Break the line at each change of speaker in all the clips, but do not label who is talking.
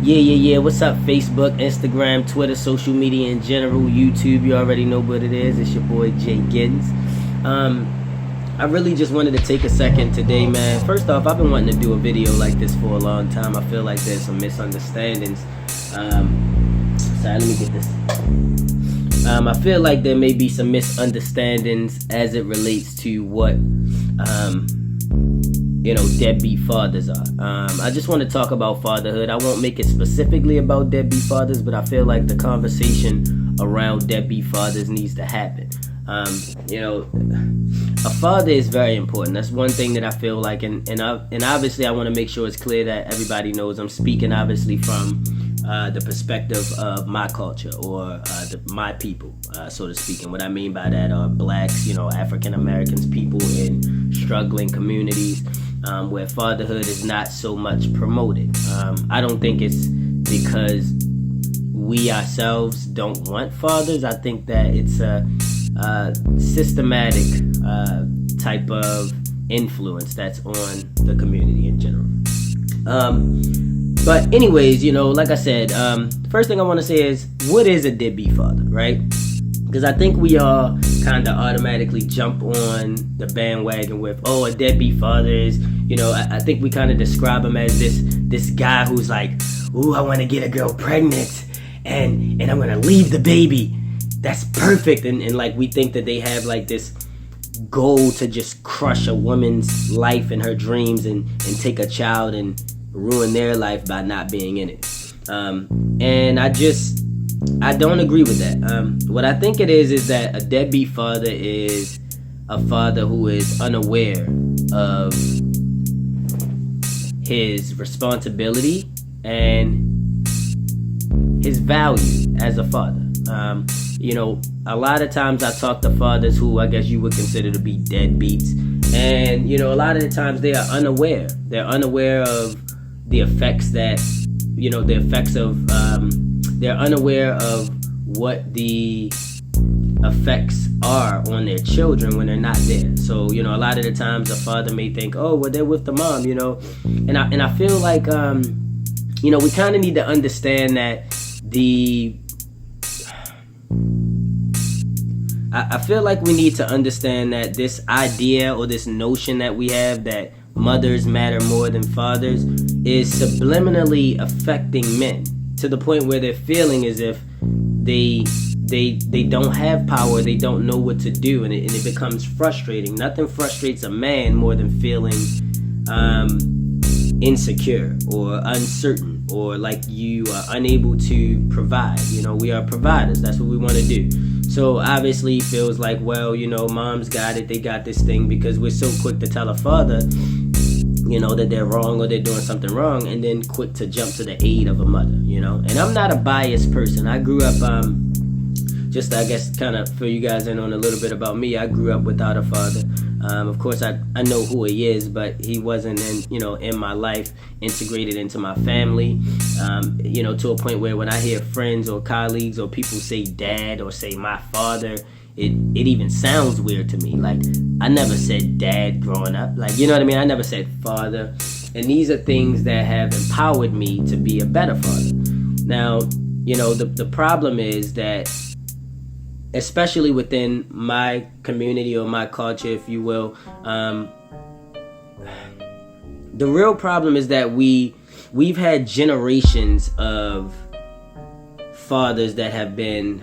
Yeah. What's up, Facebook, Instagram, Twitter, social media in general, YouTube? You already know what it is. It's your boy JGiddins. I really just wanted to take a second today, man. First off, I've been wanting to do a video like this for a long time. I feel like there's some misunderstandings. Sorry, let me get this. I feel like there may be some misunderstandings as it relates to what deadbeat fathers are. I just want to talk about fatherhood. I won't make it specifically about deadbeat fathers, but I feel like the conversation around deadbeat fathers needs to happen. A father is very important. That's one thing that I feel like, and obviously I want to make sure it's clear that everybody knows I'm speaking obviously from the perspective of my culture or my people, so to speak. And what I mean by that are blacks, African Americans, people in struggling communities where fatherhood is not so much promoted. I don't think it's because we ourselves don't want fathers. I think that it's a systematic type of influence that's on the community in general. But anyways, like I said, first thing I want to say is, what is a deadbeat father, right? Because I think we all kind of automatically jump on the bandwagon with, a deadbeat father is, I think we kind of describe him as this guy who's like, ooh, I want to get a girl pregnant and I'm going to leave the baby. That's perfect. And like we think that they have like this goal to just crush a woman's life and her dreams and take a child and ruin their life by not being in it. And I don't agree with that. What I think it is that a deadbeat father is a father who is unaware of his responsibility and his value as a father. A lot of times I talk to fathers who I guess you would consider to be deadbeats, and a lot of the times they are unaware. They're unaware of the effects that, they're unaware of what the effects are on their children when they're not there. So, a lot of the times a father may think, they're with the mom, and I feel like, we kind of need to understand that I feel like we need to understand that this idea or this notion that we have that mothers matter more than fathers is subliminally affecting men to the point where they're feeling as if they don't have power, they don't know what to do, and it becomes frustrating. Nothing frustrates a man more than feeling insecure or uncertain, or like you are unable to provide. We are providers. That's what we want to do. So obviously he feels like, mom's got it. They got this thing, because we're so quick to tell a father, that they're wrong or they're doing something wrong, and then quick to jump to the aid of a mother, And I'm not a biased person. I grew up, just I guess kind of fill you guys in on a little bit about me. I grew up without a father. Of course, I know who he is, but he wasn't in my life, integrated into my family, to a point where when I hear friends or colleagues or people say dad or say my father, it even sounds weird to me. Like, I never said dad growing up. Like, you know what I mean? I never said father. And these are things that have empowered me to be a better father. Now, the problem is that, especially within my community or my culture, if you will, the real problem is that we've had generations of fathers that have been,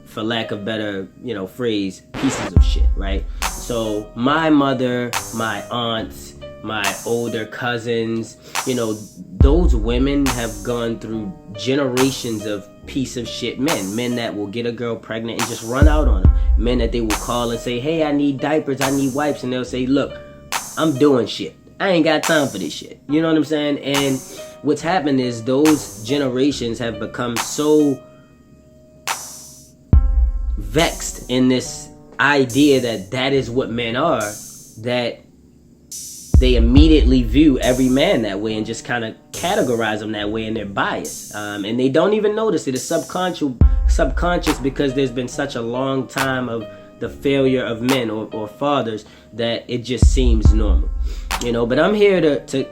for lack of better, phrase, pieces of shit, right? So my mother, my aunts, my older cousins, those women have gone through generations of piece of shit men that will get a girl pregnant and just run out on them. Men that they will call and say, hey, I need diapers, I need wipes, and they'll say, look, I'm doing shit. I ain't got time for this shit. You know what I'm saying? And what's happened is those generations have become so vexed in this idea that is what men are, that they immediately view every man that way and just kind of categorize them that way, and they're biased. And they don't even notice it. It's subconscious because there's been such a long time of the failure of men or fathers that it just seems normal. But I'm here to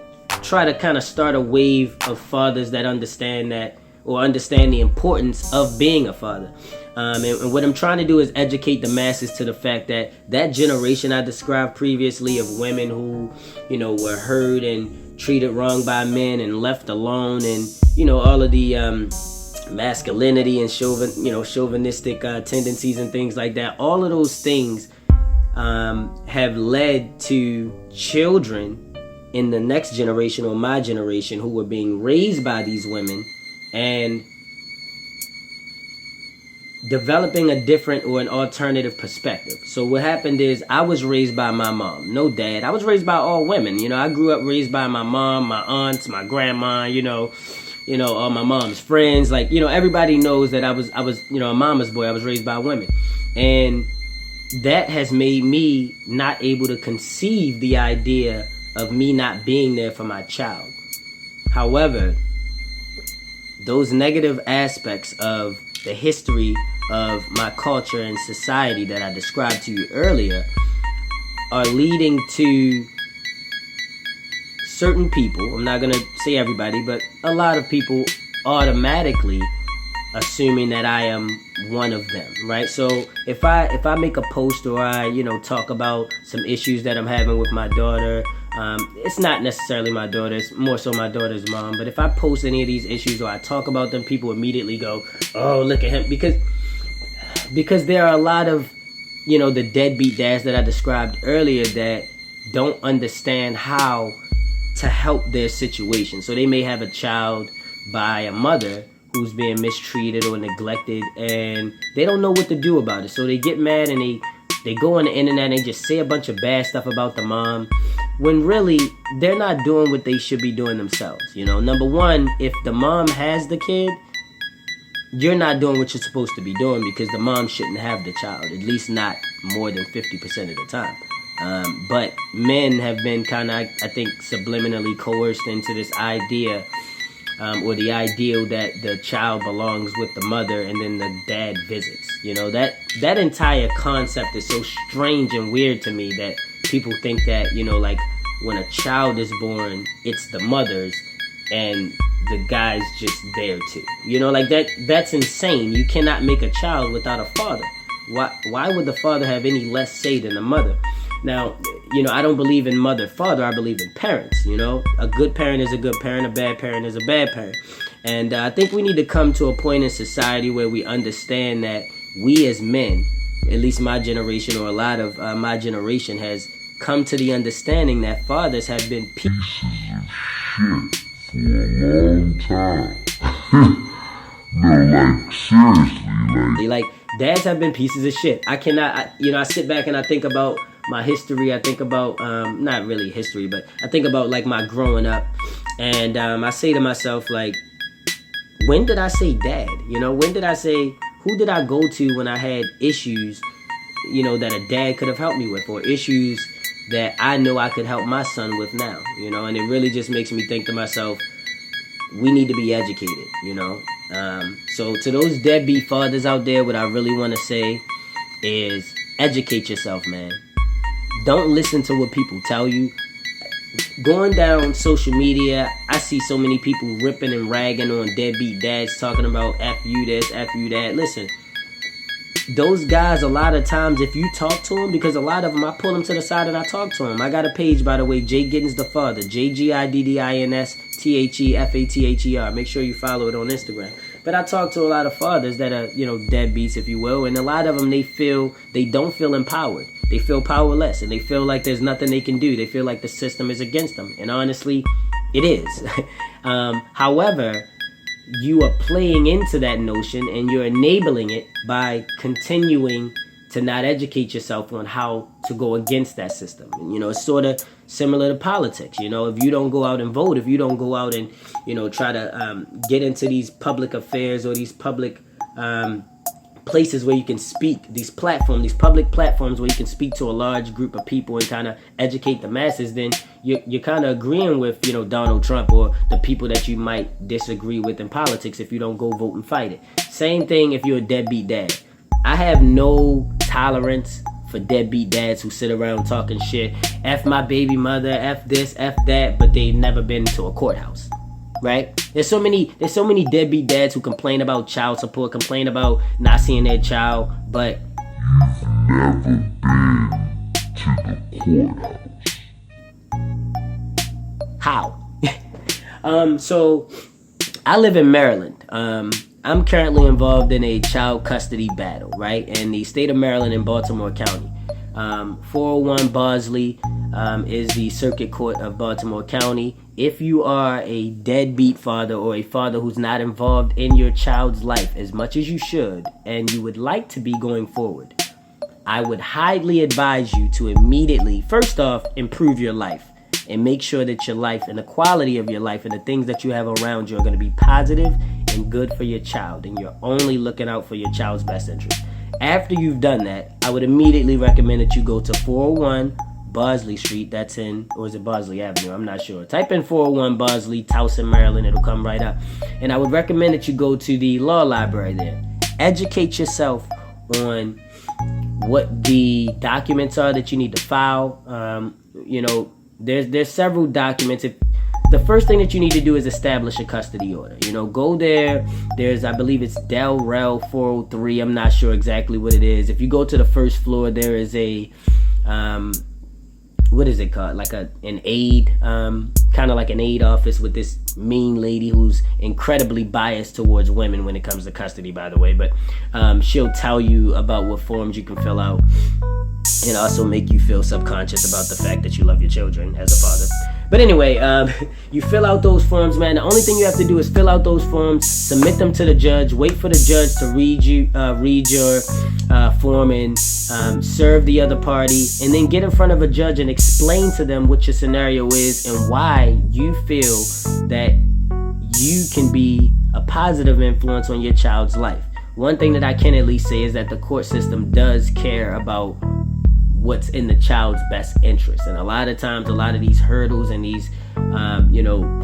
try to kind of start a wave of fathers that understand the importance of being a father. And what I'm trying to do is educate the masses to the fact that generation I described previously of women who, were hurt and treated wrong by men and left alone, and, all of the masculinity and chauvinistic tendencies and things like that. All of those things have led to children in the next generation or my generation who were being raised by these women and developing a different or an alternative perspective. So what happened is I was raised by my mom, no dad. I was raised by all women. I grew up raised by my mom, my aunts, my grandma, all my mom's friends. Like, everybody knows that I was a mama's boy. I was raised by women. And that has made me not able to conceive the idea of me not being there for my child. However, those negative aspects of the history of my culture and society that I described to you earlier are leading to certain people, I'm not going to say everybody, but a lot of people automatically assuming that I am one of them, right? So if I make a post or I, talk about some issues that I'm having with my daughter, it's not necessarily my daughter, it's more so my daughter's mom, but if I post any of these issues or I talk about them, people immediately go, oh, look at him, because there are a lot of, the deadbeat dads that I described earlier that don't understand how to help their situation. So they may have a child by a mother who's being mistreated or neglected, and they don't know what to do about it. So they get mad and they go on the internet and they just say a bunch of bad stuff about the mom, when really they're not doing what they should be doing themselves. Number one, if the mom has the kid, you're not doing what you're supposed to be doing, because the mom shouldn't have the child, at least not more than 50% of the time. But men have been kind of, I think, subliminally coerced into this idea or the ideal that the child belongs with the mother and then the dad visits. That entire concept is so strange and weird to me that people think that, like when a child is born, it's the mother's and the guy's just there too. Like that's insane. You cannot make a child without a father. Why would the father have any less say than the mother? Now, I don't believe in mother-father. I believe in parents, A good parent is a good parent. A bad parent is a bad parent. And I think we need to come to a point in society where we understand that we as men, at least my generation or a lot of my generation, has come to the understanding that fathers have been pieces of shit for a long time. No, seriously. Like, dads have been pieces of shit. I sit back and I think about my history. I think about, not really history, but I think about like my growing up, and I say to myself, like, when did I say dad? When did I say, who did I go to when I had issues, that a dad could have helped me with, or issues that I know I could help my son with now, and it really just makes me think to myself, we need to be educated, So to those deadbeat fathers out there, what I really want to say is educate yourself, man. Don't listen to what people tell you. Going down social media, I see so many people ripping and ragging on deadbeat dads, talking about F you this, F you that. Listen, those guys, a lot of times, if you talk to them, because a lot of them, I pull them to the side and I talk to them. I got a page, by the way, JGiddensthefather, JGiddensthefather. Make sure you follow it on Instagram. But I talk to a lot of fathers that are, deadbeats, if you will, and a lot of them, they don't feel empowered. They feel powerless, and they feel like there's nothing they can do. They feel like the system is against them, and honestly, it is. However, you are playing into that notion, and you're enabling it by continuing to not educate yourself on how to go against that system. And, it's sort of similar to politics. If you don't go out and vote, if you don't go out and, try to get into these public affairs or these public places where you can speak, these public platforms where you can speak to a large group of people and kind of educate the masses, then you're kind of agreeing with, Donald Trump or the people that you might disagree with in politics if you don't go vote and fight it. Same thing if you're a deadbeat dad. I have no tolerance for deadbeat dads who sit around talking shit. F my baby mother, F this, F that, but they've never been to a courthouse. Right? There's so many deadbeat dads who complain about child support, complain about not seeing their child, but
never been to the courthouse.
How? So I live in Maryland. I'm currently involved in a child custody battle, right? In the state of Maryland in Baltimore County. 401 Bosley is the circuit court of Baltimore County. If you are a deadbeat father or a father who's not involved in your child's life as much as you should, and you would like to be going forward, I would highly advise you to immediately, first off, improve your life and make sure that your life and the quality of your life and the things that you have around you are going to be positive and good for your child, and you're only looking out for your child's best interest. After you've done that, I would immediately recommend that you go to 401 Bosley Street. That's in, or is it Bosley Avenue? I'm not sure. Type in 401 Bosley, Towson, Maryland. It'll come right up. And I would recommend that you go to the law library there. Educate yourself on what the documents are that you need to file. There's several documents. The first thing that you need to do is establish a custody order. Go there. There's, I believe it's Del Rel 403. I'm not sure exactly what it is. If you go to the first floor, there is a what is it called? Like an aid, kind of like an aid office with this mean lady who's incredibly biased towards women when it comes to custody, by the way. But she'll tell you about what forms you can fill out and also make you feel subconscious about the fact that you love your children as a father. But anyway, you fill out those forms, man. The only thing you have to do is fill out those forms, submit them to the judge, wait for the judge to read your form and serve the other party, and then get in front of a judge and explain to them what your scenario is and why you feel that you can be a positive influence on your child's life. One thing that I can at least say is that the court system does care about what's in the child's best interest, and a lot of times, a lot of these hurdles and these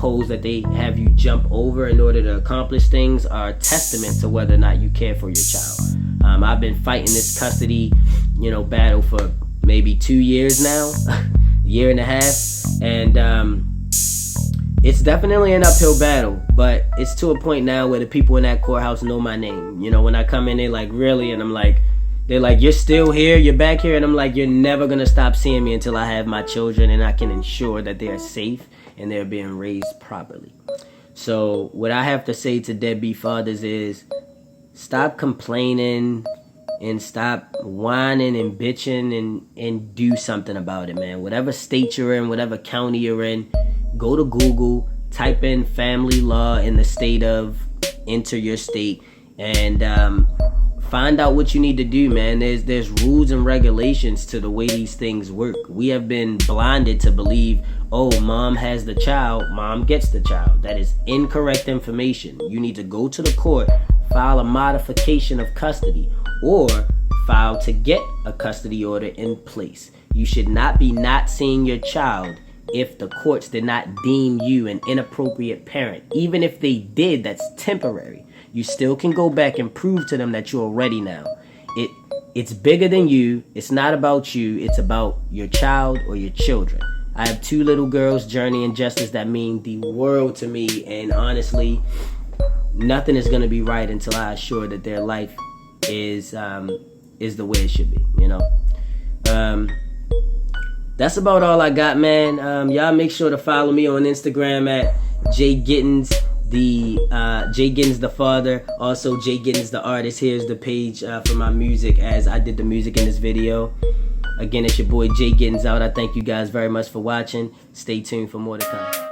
poles that they have you jump over in order to accomplish things are a testament to whether or not you care for your child. I've been fighting this custody battle for maybe 2 years now, a year and a half, and it's definitely an uphill battle, but it's to a point now where the people in that courthouse know my name. When I come in, they're like, really? And I'm like, they're like, you're still here? You're back here? And I'm like, you're never going to stop seeing me until I have my children and I can ensure that they are safe and they're being raised properly. So what I have to say to deadbeat fathers is stop complaining and stop whining and bitching and do something about it, man. Whatever state you're in, whatever county you're in, go to Google, type in family law in the state of, enter your state, and find out what you need to do, man. There's rules and regulations to the way these things work. We have been blinded to believe, oh, mom has the child, mom gets the child. That is incorrect information. You need to go to the court, file a modification of custody, or file to get a custody order in place. You should not be not seeing your child if the courts did not deem you an inappropriate parent. Even if they did, that's temporary. You still can go back and prove to them that you're ready now. It's bigger than you. It's not about you. It's about your child or your children. I have 2 little girls, Journey and Justice, that mean the world to me. And honestly, nothing is going to be right until I assure that their life is the way it should be, That's about all I got, man. Y'all make sure to follow me on Instagram at JGiddins, JGiddensthefather. Also, JGiddins the artist. Here's the page for my music, as I did the music in this video. Again, it's your boy JGiddins out. I thank you guys very much for watching. Stay tuned for more to come.